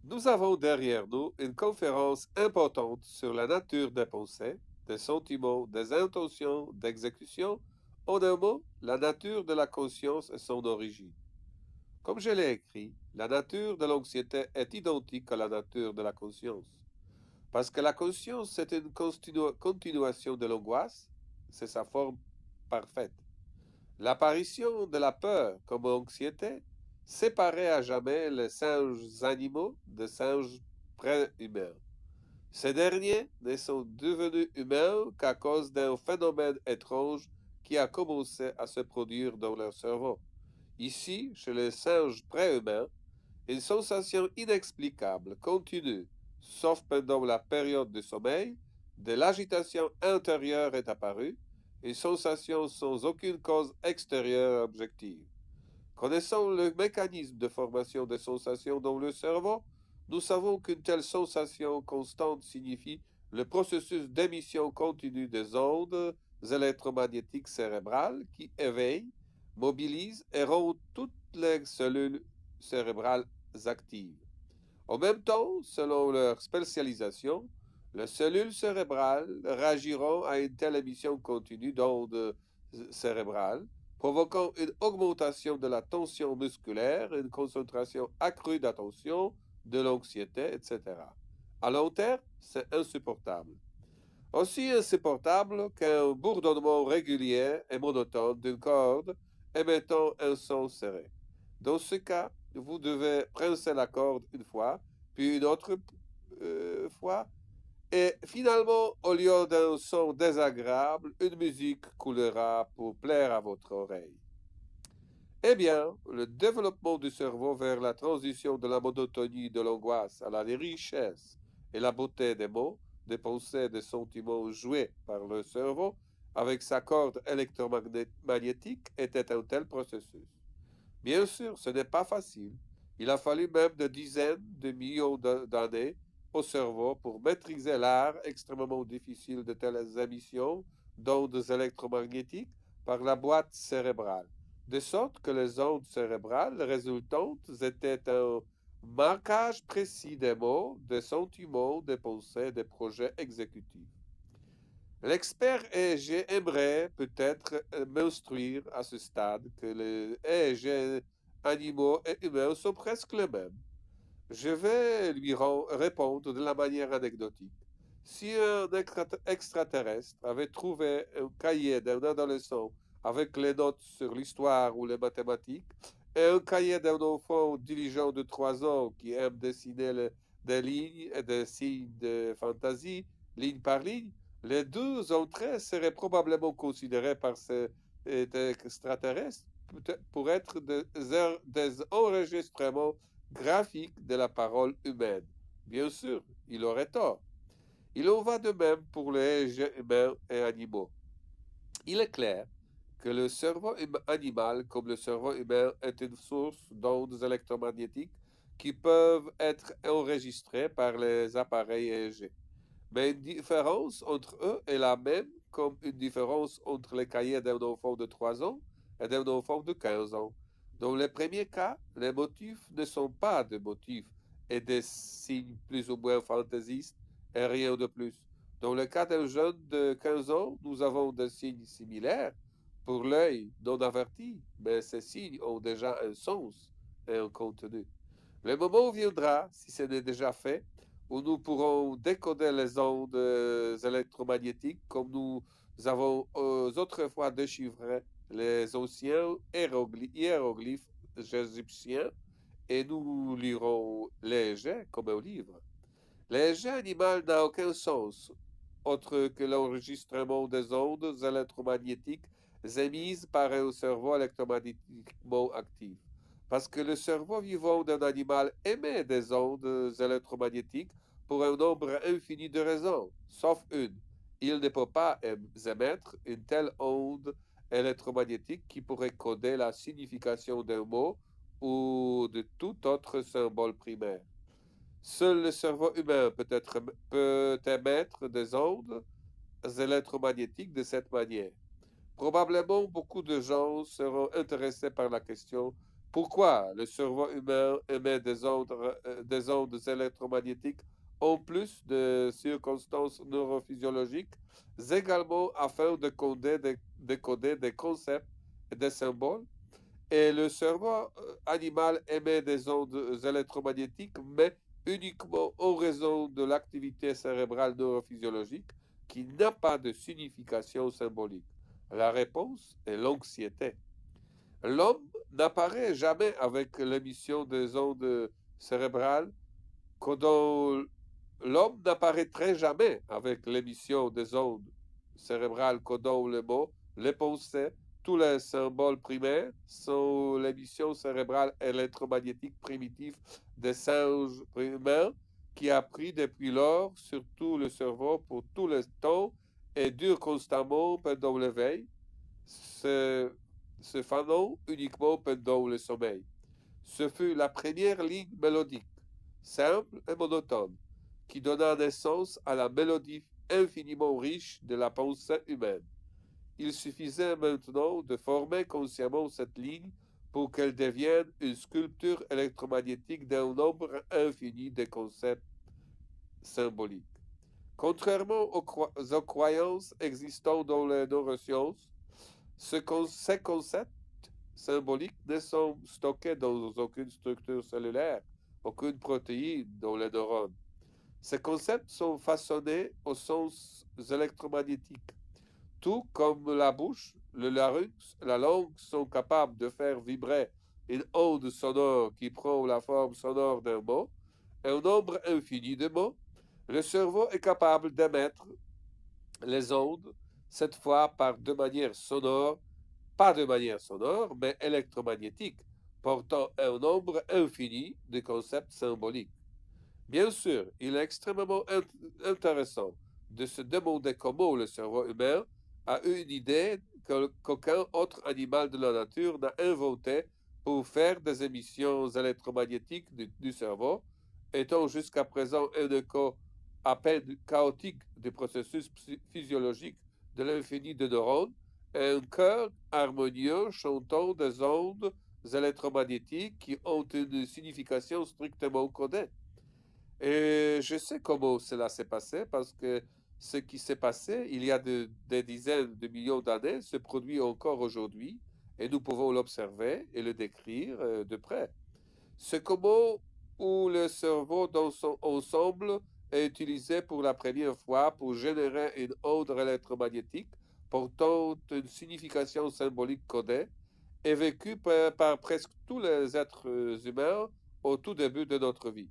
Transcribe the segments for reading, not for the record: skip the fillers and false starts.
Nous avons derrière nous une conférence importante sur la nature des pensées, des sentiments, des intentions, d'exécution, en un mot, la nature de la conscience et son origine. Comme je l'ai écrit, la nature de l'anxiété est identique à la nature de la conscience. Parce que la conscience, c'est une continuation de l'angoisse, c'est sa forme parfaite. L'apparition de la peur comme anxiété séparait à jamais les singes animaux des singes pré-humains. Ces derniers ne sont devenus humains qu'à cause d'un phénomène étrange qui a commencé à se produire dans leur cerveau. Ici, chez les singes pré-humains, une sensation inexplicable continue, sauf pendant la période de sommeil, de l'agitation intérieure est apparue, une sensation sans aucune cause extérieure objective. Connaissant le mécanisme de formation des sensations dans le cerveau, nous savons qu'une telle sensation constante signifie le processus d'émission continue des ondes électromagnétiques cérébrales qui éveillent, mobilisent et rendent toutes les cellules cérébrales actives. En même temps, selon leur spécialisation, les cellules cérébrales réagiront à une telle émission continue d'ondes cérébrales, provoquant une augmentation de la tension musculaire, une concentration accrue d'attention, de l'anxiété, etc. À long terme, c'est insupportable. Aussi insupportable qu'un bourdonnement régulier et monotone d'une corde émettant un son serré. Dans ce cas, vous devez pincer la corde une fois, puis une autre fois, et finalement, au lieu d'un son désagréable, une musique coulera pour plaire à votre oreille. Eh bien, le développement du cerveau vers la transition de la monotonie de l'angoisse à la richesse et la beauté des mots, des pensées, des sentiments joués par le cerveau avec sa corde électromagnétique était un tel processus. Bien sûr, ce n'est pas facile. Il a fallu même de dizaines de millions d'années au cerveau pour maîtriser l'art extrêmement difficile de telles émissions d'ondes électromagnétiques par la boîte cérébrale, de sorte que les ondes cérébrales résultantes étaient un marquage précis des mots, des sentiments, des pensées, des projets exécutifs. L'expert EEG aimerait peut-être m'instruire à ce stade que les EEG animaux et humains sont presque les mêmes. Je vais lui répondre de la manière anecdotique. Si un extraterrestre avait trouvé un cahier d'un adolescent avec les notes sur l'histoire ou les mathématiques et un cahier d'un enfant diligent de 3 ans qui aime dessiner des lignes et des signes de fantaisie, ligne par ligne, les deux entrées seraient probablement considérées par ces extraterrestres pour être des enregistrements graphique de la parole humaine. Bien sûr, il aurait tort. Il en va de même pour les humains et animaux. Il est clair que le cerveau animal, comme le cerveau humain, est une source d'ondes électromagnétiques qui peuvent être enregistrées par les appareils EEG. Mais une différence entre eux est la même comme une différence entre les cahiers d'un enfant de 3 ans et d'un enfant de 15 ans. Dans les premiers cas, les motifs ne sont pas des motifs et des signes plus ou moins fantaisistes et rien de plus. Dans le cas d'un jeune de 15 ans, nous avons des signes similaires pour l'œil non averti, mais ces signes ont déjà un sens et un contenu. Le moment viendra, si ce n'est déjà fait, où nous pourrons décoder les ondes électromagnétiques comme nous avons autrefois déchiffré les anciens hiéroglyphes égyptiens et nous lirons les jets comme un livre. Les jets animal n'a aucun sens autre que l'enregistrement des ondes électromagnétiques émises par un cerveau électromagnétiquement actif. Parce que le cerveau vivant d'un animal émet des ondes électromagnétiques pour un nombre infini de raisons, sauf une. Il ne peut pas émettre une telle onde électromagnétique qui pourrait coder la signification d'un mot ou de tout autre symbole primaire. Seul le cerveau humain peut émettre des ondes électromagnétiques de cette manière. Probablement, beaucoup de gens seront intéressés par la question Pourquoi le cerveau humain émet des ondes électromagnétiques en plus de circonstances neurophysiologiques, également afin de décoder des concepts et des symboles? Et le cerveau animal émet des ondes électromagnétiques, mais uniquement en raison de l'activité cérébrale neurophysiologique qui n'a pas de signification symbolique. La réponse est l'anxiété. L'homme n'apparaît jamais avec l'émission des ondes cérébrales, dont l'homme n'apparaîtrait jamais avec l'émission des ondes cérébrales codant les mots, les pensées, tous les symboles primaires sont l'émission cérébrale électromagnétique primitive des singes primaires qui a pris depuis lors sur tout le cerveau pour tout le temps et dure constamment pendant l'éveil, se fanant uniquement pendant le sommeil. Ce fut la première ligne mélodique, simple et monotone, qui donna naissance à la mélodie infiniment riche de la pensée humaine. Il suffisait maintenant de former consciemment cette ligne pour qu'elle devienne une sculpture électromagnétique d'un nombre infini de concepts symboliques. Contrairement aux croyances existant dans les neurosciences, ces concepts symboliques ne sont stockés dans aucune structure cellulaire, aucune protéine dans les neurones. Ces concepts sont façonnés au sens électromagnétique. Tout comme la bouche, le larynx, la langue sont capables de faire vibrer une onde sonore qui prend la forme sonore d'un mot, un nombre infini de mots, le cerveau est capable d'émettre les ondes, cette fois par de manière sonore, pas de manière sonore, mais électromagnétique, portant un nombre infini de concepts symboliques. Bien sûr, il est extrêmement intéressant de se demander comment le cerveau humain a eu une idée qu'aucun autre animal de la nature n'a inventée pour faire des émissions électromagnétiques du cerveau, étant jusqu'à présent un écho à peine chaotique des processus physiologiques de l'infini de neurones, et un cœur harmonieux chantant des ondes électromagnétiques qui ont une signification strictement codée. Et je sais comment cela s'est passé parce que ce qui s'est passé il y a des dizaines de millions d'années se produit encore aujourd'hui et nous pouvons l'observer et le décrire de près. C'est comment où le cerveau dans son ensemble est utilisé pour la première fois pour générer une onde électromagnétique portant une signification symbolique codée et vécue par presque tous les êtres humains au tout début de notre vie.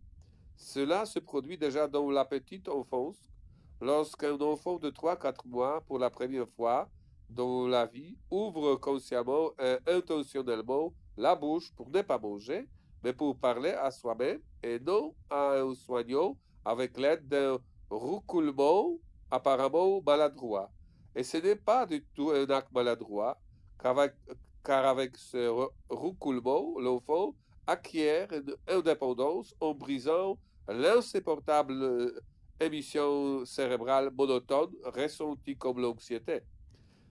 Cela se produit déjà dans la petite enfance, lorsqu'un enfant de 3 4 mois, pour la première fois dans la vie, ouvre consciemment et intentionnellement la bouche pour ne pas manger, mais pour parler à soi-même et non à un soignant avec l'aide d'un roucoulement apparemment maladroit. Et ce n'est pas du tout un acte maladroit, car avec, car avec ce roucoulement, l'enfant acquiert une indépendance en brisant l'insupportable émission cérébrale monotone ressentie comme l'anxiété.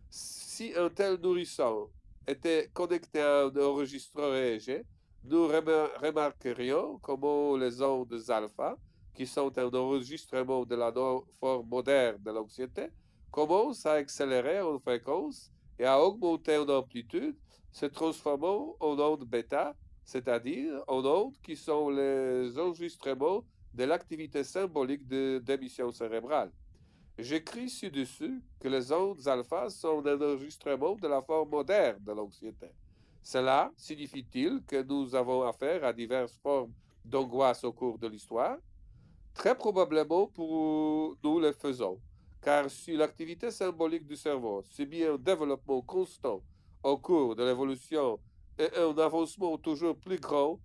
Si un tel nourrisson était connecté à un enregistreur EEG, nous remarquerions comment les ondes alpha, qui sont un enregistrement de la forme moderne de l'anxiété, commencent à accélérer en fréquence et à augmenter en amplitude, se transformant en ondes bêta, c'est-à-dire en ondes qui sont les enregistrements de l'activité symbolique d'émission cérébrale. J'écris ci-dessus que les ondes alpha sont un enregistrement de la forme moderne de l'anxiété. Cela signifie-t-il que nous avons affaire à diverses formes d'angoisse au cours de l'histoire? Très probablement pour nous le faisons, car si l'activité symbolique du cerveau subit un développement constant au cours de l'évolution et un avancement toujours plus grand,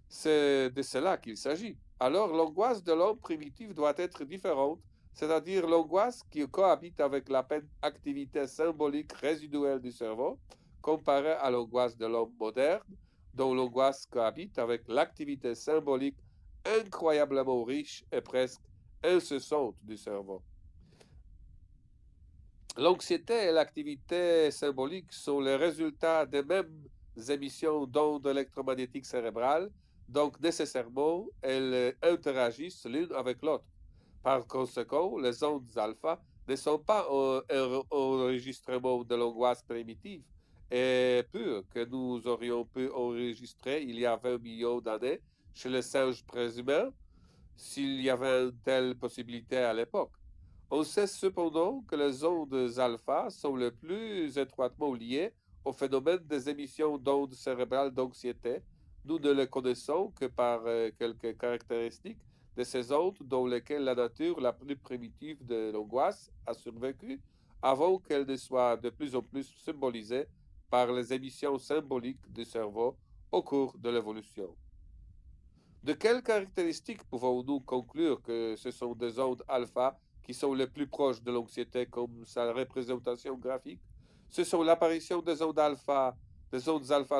c'est de cela qu'il s'agit. Alors l'angoisse de l'homme primitif doit être différente, c'est-à-dire l'angoisse qui cohabite avec la peine activité symbolique résiduelle du cerveau, comparée à l'angoisse de l'homme moderne, dont l'angoisse cohabite avec l'activité symbolique incroyablement riche et presque incessante du cerveau. L'anxiété et l'activité symbolique sont les résultats des mêmes émissions d'ondes électromagnétiques cérébrales, donc nécessairement, elles interagissent l'une avec l'autre. Par conséquent, les ondes alpha ne sont pas un enregistrement de l'angoisse primitive et pure que nous aurions pu enregistrer il y a 20 millions d'années chez les singes préshumains, s'il y avait une telle possibilité à l'époque. On sait cependant que les ondes alpha sont le plus étroitement liées au phénomène des émissions d'ondes cérébrales d'anxiété. Nous ne les connaissons que par quelques caractéristiques de ces ondes dans lesquelles la nature la plus primitive de l'angoisse a survécu avant qu'elle ne soit de plus en plus symbolisée par les émissions symboliques du cerveau au cours de l'évolution. De quelles caractéristiques pouvons-nous conclure que ce sont des ondes alpha qui sont les plus proches de l'anxiété comme sa représentation graphique? Ce sont l'apparition des ondes alpha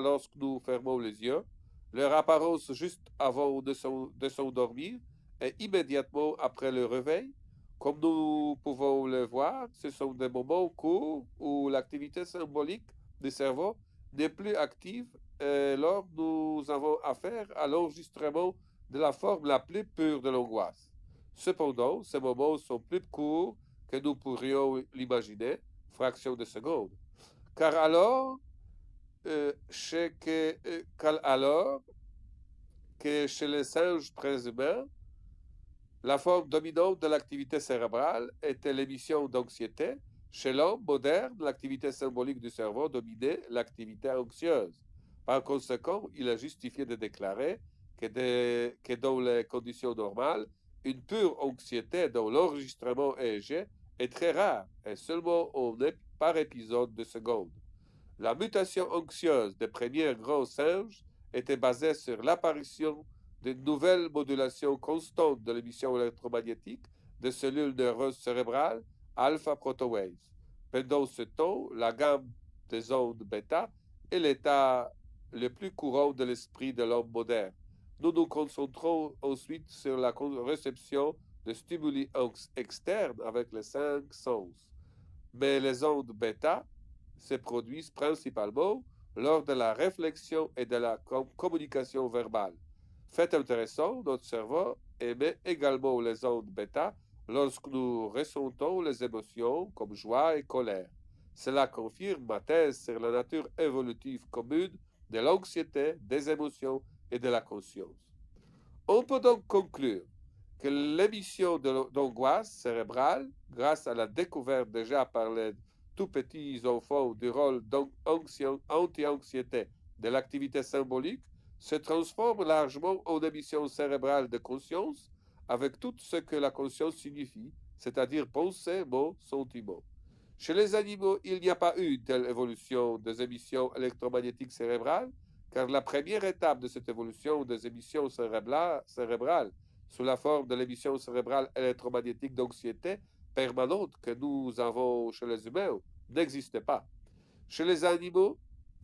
lorsque nous fermons les yeux, leur apparence juste avant de s'endormir et immédiatement après le réveil. Comme nous pouvons le voir, ce sont des moments courts où l'activité symbolique du cerveau n'est plus active et lors nous avons affaire à l'enregistrement de la forme la plus pure de l'angoisse. Cependant, ces moments sont plus courts que nous pourrions l'imaginer, fraction de seconde. Car alors, alors que chez les singes préshumains, la forme dominante de l'activité cérébrale était l'émission d'anxiété. Chez l'homme moderne, l'activité symbolique du cerveau dominait l'activité anxieuse. Par conséquent, il est justifié de déclarer que dans les conditions normales, une pure anxiété dont l'enregistrement est léger est très rare et seulement par épisode de seconde. La mutation anxieuse des premiers grands singes était basée sur l'apparition d'une nouvelle modulation constante de l'émission électromagnétique des cellules nerveuses cérébrales alpha-protowaves. Pendant ce temps, la gamme des ondes bêta est l'état le plus courant de l'esprit de l'homme moderne. Nous nous concentrons ensuite sur la réception de stimuli externes avec les 5 sens. Mais les ondes bêta se produisent principalement lors de la réflexion et de la communication verbale. Fait intéressant, notre cerveau émet également les ondes bêta lorsque nous ressentons les émotions comme joie et colère. Cela confirme ma thèse sur la nature évolutive commune de l'anxiété, des émotions et de la conscience. On peut donc conclure que l'émission d'angoisse cérébrale, grâce à la découverte déjà par les tout petits enfants du rôle anti-anxiété de l'activité symbolique, se transforme largement en émission cérébrale de conscience avec tout ce que la conscience signifie, c'est-à-dire pensée, mots, sentiments. Chez les animaux, il n'y a pas eu une telle évolution des émissions électromagnétiques cérébrales, car la première étape de cette évolution des émissions cérébrales sous la forme de l'émission cérébrale électromagnétique d'anxiété permanente que nous avons chez les humains n'existait pas. Chez les animaux,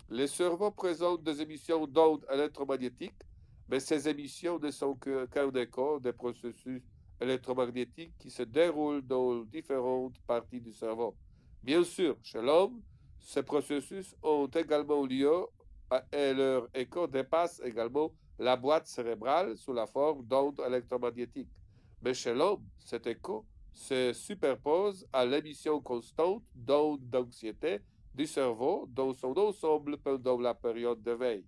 les cerveaux présentent des émissions d'ondes électromagnétiques, mais ces émissions ne sont qu'un écho des processus électromagnétiques qui se déroulent dans différentes parties du cerveau. Bien sûr, chez l'homme, ces processus ont également lieu et leur écho dépasse également la boîte cérébrale sous la forme d'ondes électromagnétiques. Mais chez l'homme, cet écho se superpose à l'émission constante d'ondes d'anxiété du cerveau dans son ensemble pendant la période de veille.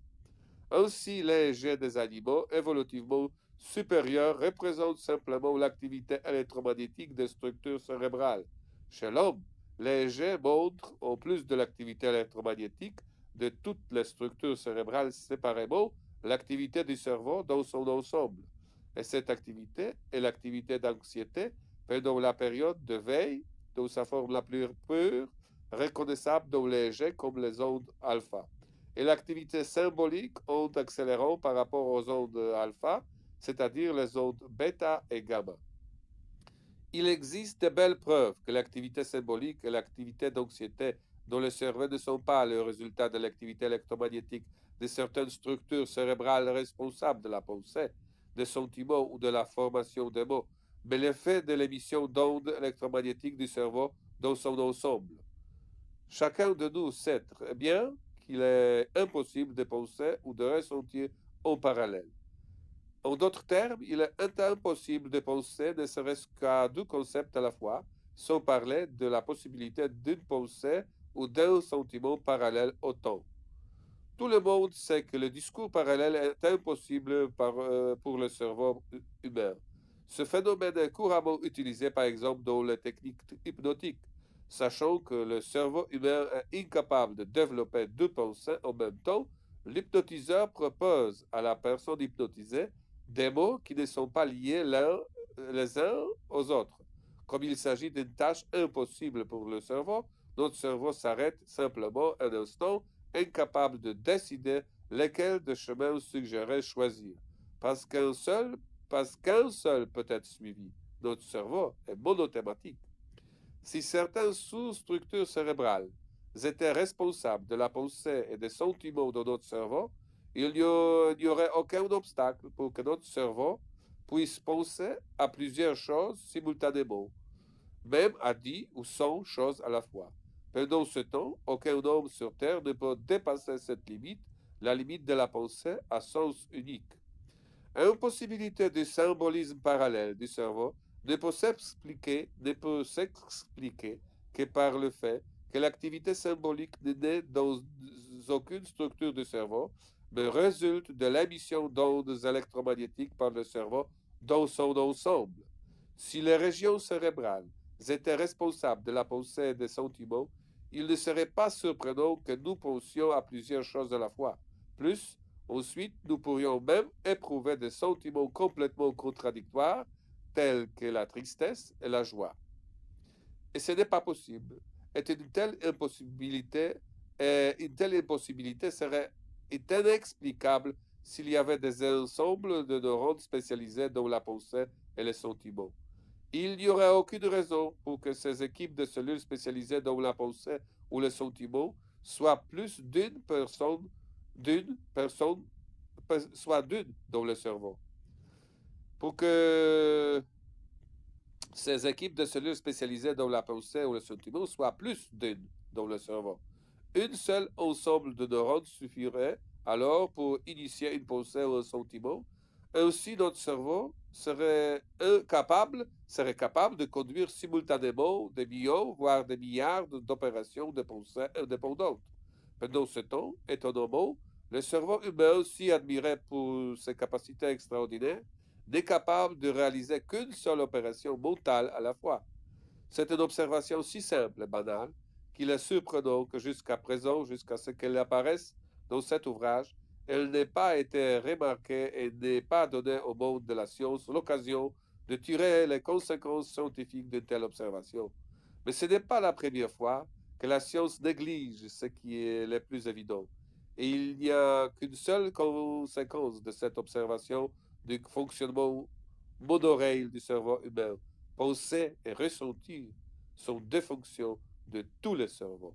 Ainsi, les jets des animaux évolutivement supérieurs représentent simplement l'activité électromagnétique des structures cérébrales. Chez l'homme, les jets montrent, en plus de l'activité électromagnétique de toutes les structures cérébrales séparément, l'activité du cerveau dans son ensemble. Et cette activité est l'activité d'anxiété pendant la période de veille, dans sa forme la plus pure, reconnaissable dans les jets comme les ondes alpha. Et l'activité symbolique, onde accélérant par rapport aux ondes alpha, c'est-à-dire les ondes bêta et gamma. Il existe de belles preuves que l'activité symbolique et l'activité d'anxiété dans le cerveau ne sont pas le résultat de l'activité électromagnétique de certaines structures cérébrales responsables de la pensée, des sentiments ou de la formation des mots, mais l'effet de l'émission d'ondes électromagnétiques du cerveau dans son ensemble. Chacun de nous sait très bien qu'il est impossible de penser ou de ressentir en parallèle. En d'autres termes, il est impossible de penser ne serait-ce qu'à deux concepts à la fois, sans parler de la possibilité d'une pensée ou d'un sentiment parallèle au temps. Tout le monde sait que le discours parallèle est impossible pour le cerveau humain. Ce phénomène est couramment utilisé par exemple dans les techniques hypnotiques, sachant que le cerveau humain est incapable de développer deux pensées en même temps. L'hypnotiseur propose à la personne hypnotisée des mots qui ne sont pas liés les uns aux autres. Comme il s'agit d'une tâche impossible pour le cerveau, notre cerveau s'arrête simplement un instant, incapable de décider lesquels de chemins suggérés choisir. Parce qu'un seul peut être suivi. Notre cerveau est monothématique. Si certaines sous-structures cérébrales étaient responsables de la pensée et des sentiments de notre cerveau, il n'y aurait aucun obstacle pour que notre cerveau puisse penser à plusieurs choses simultanément, même à 10 ou 100 choses à la fois. Pendant ce temps, aucun homme sur Terre ne peut dépasser cette limite, la limite de la pensée à sens unique. L'impossibilité du symbolisme parallèle du cerveau ne peut s'expliquer que par le fait que l'activité symbolique n'est née dans aucune structure du cerveau, mais résulte de l'émission d'ondes électromagnétiques par le cerveau dans son ensemble. Si les régions cérébrales étaient responsables de la pensée et des sentiments, il ne serait pas surprenant que nous pensions à plusieurs choses à la fois. Plus, ensuite, nous pourrions même éprouver des sentiments complètement contradictoires, tels que la tristesse et la joie. Et ce n'est pas possible. Et une telle impossibilité serait inexplicable s'il y avait des ensembles de neurones spécialisés dans la pensée et les sentiments. Il n'y aurait aucune raison pour que ces équipes de cellules spécialisées dans la pensée ou les sentiments soient plus d'une personne, soit d'une dans le cerveau. Pour que ces équipes de cellules spécialisées dans la pensée ou le sentiment soient plus d'une dans le cerveau. Une seule ensemble de neurones suffirait alors pour initier une pensée ou un sentiment. Ainsi, notre cerveau serait capable de conduire simultanément des millions, voire des milliards d'opérations de pensée indépendantes. Pendant ce temps, étonnamment, le cerveau humain, si admiré pour ses capacités extraordinaires, n'est capable de réaliser qu'une seule opération mentale à la fois. C'est une observation si simple et banale qu'il est surprenant que jusqu'à présent, jusqu'à ce qu'elle apparaisse dans cet ouvrage, elle n'ait pas été remarquée et n'ait pas donné au monde de la science l'occasion de tirer les conséquences scientifiques d'une telle observation. Mais ce n'est pas la première fois que la science néglige ce qui est le plus évident. Et il n'y a qu'une seule conséquence de cette observation du fonctionnement monorail du cerveau humain. Penser et ressentir sont deux fonctions de tous les cerveaux.